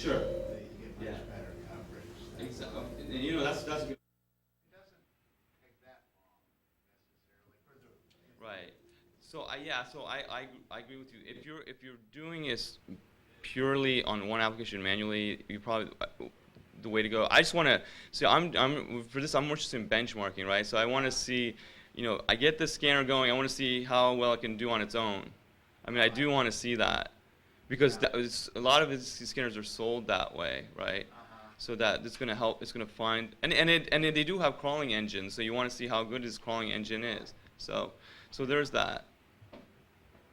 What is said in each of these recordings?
Sure. that you get much Yeah. better coverage. Exactly. And you know, that's good. It doesn't take that long necessarily for the. Right. So I agree with you. If you're doing this purely on one application manually, you probably the way to go. I just want to see. I'm for this. I'm more interested in benchmarking, right? So I want to see, you know, I get the scanner going. I want to see how well it can do on its own. I mean, I do want to see that because a lot of these scanners are sold that way, right? So that it's going to help. It's going to find and they do have crawling engines. So you want to see how good this crawling engine is. So there's that.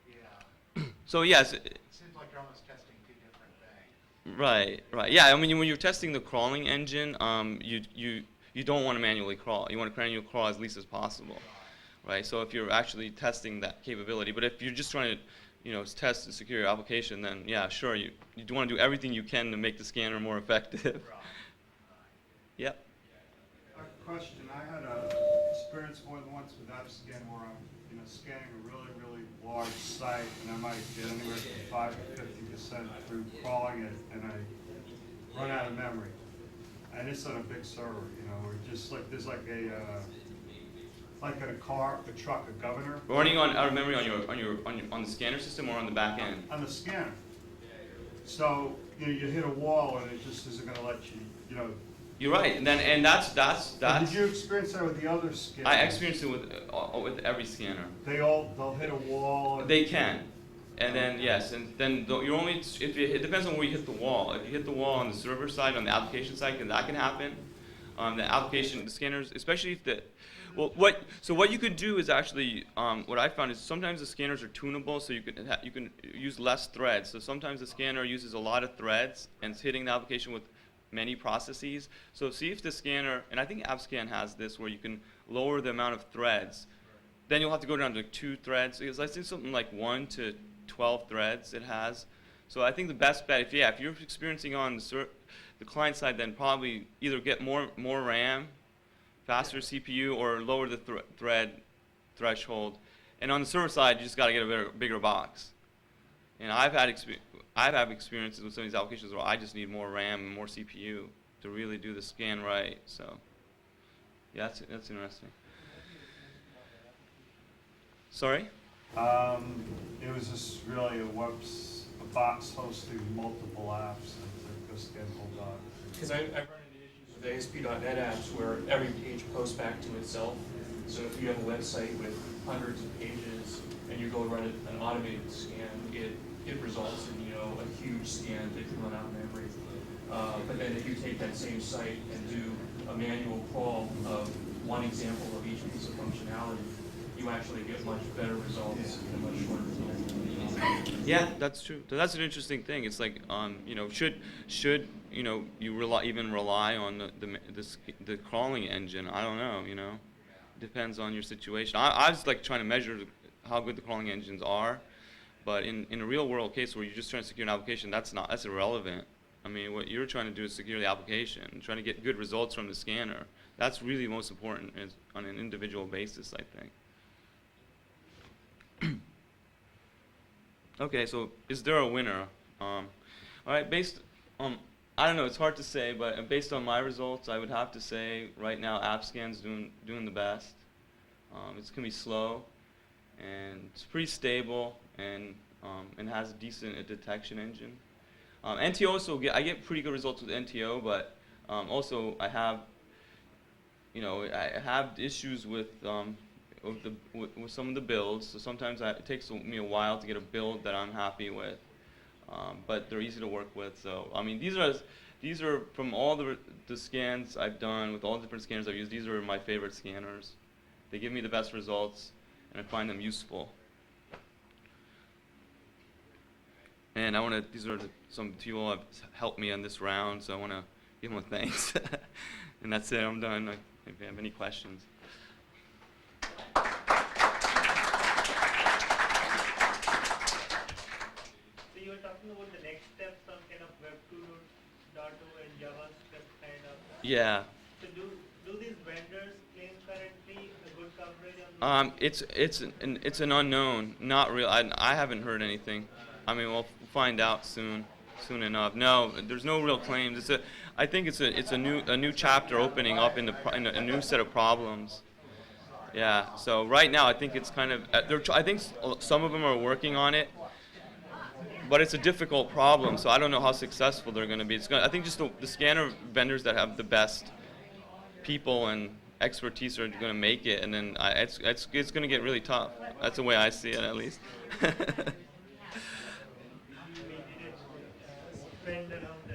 Yeah. So yes. It seems like you're almost testing two different things. Right, right. Yeah, I mean, when you're testing the crawling engine, you don't want to manually crawl. You want to manually crawl as least as possible, right? So if you're actually testing that capability, but if you're just trying to, you know, test and secure your application, then yeah, sure, you do want to do everything you can to make the scanner more effective. Yep. A question, I had a experience more than once with AppScan where I'm, you know, scanning a really, really large site and I might get anywhere from 5 to 50% through crawling it and I run out of memory. And it's on a big server, you know, or just like, there's like a, like in a car, a truck, a governor. Running on out of memory on the scanner system or on the back end? On the scanner. So, you know, you hit a wall and it just isn't gonna let you, you know. You're right, and that's. Did you experience that with the other scanners? I experienced it with every scanner. They'll hit a wall. They can, and then yes, and then you're only it depends on where you hit the wall. If you hit the wall on the server side, on the application side, then that can happen. The scanners, especially if what you could do is actually what I found is sometimes the scanners are tunable, so you can use less threads. So sometimes the scanner uses a lot of threads and it's hitting the application with many processes. So see if the scanner, and I think AppScan has this where you can lower the amount of threads. Then you'll have to go down to 2 threads, because I think something like 1 to 12 threads it has. So I think the best bet, if you're experiencing on the client side, then probably either get more RAM, faster CPU, or lower the thread threshold. And on the server side, you just got to get a bigger box. And I've had experiences with some of these applications where I just need more RAM and more CPU to really do the scan right. So yeah, that's interesting. Sorry? It was just really a box hosting multiple apps and to go scan the whole doc. Because I've run into issues with ASP.NET apps where every page posts back to itself. So if you have a website with hundreds of pages and you go run an automated scan, it results in, you know, a huge scan that can run out of memory. But then if you take that same site and do a manual crawl of one example of each piece of functionality, you actually get much better results in a much shorter time. Yeah, that's true. So that's an interesting thing. It's like, you know, should you know you rely on the crawling engine? I don't know. You know, depends on your situation. I was like trying to measure how good the crawling engines are, but in a real world case where you're just trying to secure an application, that's irrelevant. I mean, what you're trying to do is secure the application, trying to get good results from the scanner. That's really most important on an individual basis, I think. Okay, so is there a winner? All right, I don't know, it's hard to say, but based on my results, I would have to say right now AppScan's doing the best. It's gonna be slow, and it's pretty stable, and has a decent detection engine. NTO also I get pretty good results with NTO, but also I have issues with some of the builds. So sometimes it takes me a while to get a build that I'm happy with, but they're easy to work with. So I mean, these are from all the scans I've done with all the different scanners I've used. These are my favorite scanners. They give me the best results, and I find them useful. And these are some people who have helped me on this round, so I want to give them a thanks. And that's it, I'm done. If you have any questions. So you were talking about the next step, some kind of Web2.0 and JavaScript kind of. Yeah. So do these vendors claim currently a good coverage on? It's an unknown. Not real. I haven't heard anything. I mean, we'll find out soon. soon enough. No, there's no real claims. I think it's a new chapter opening up in a new set of problems. Yeah. So right now, I think it's kind of I think some of them are working on it, but it's a difficult problem. So I don't know how successful they're going to be. I think just the scanner vendors that have the best people and expertise are going to make it, and then it's going to get really tough. That's the way I see it, at least. Trend around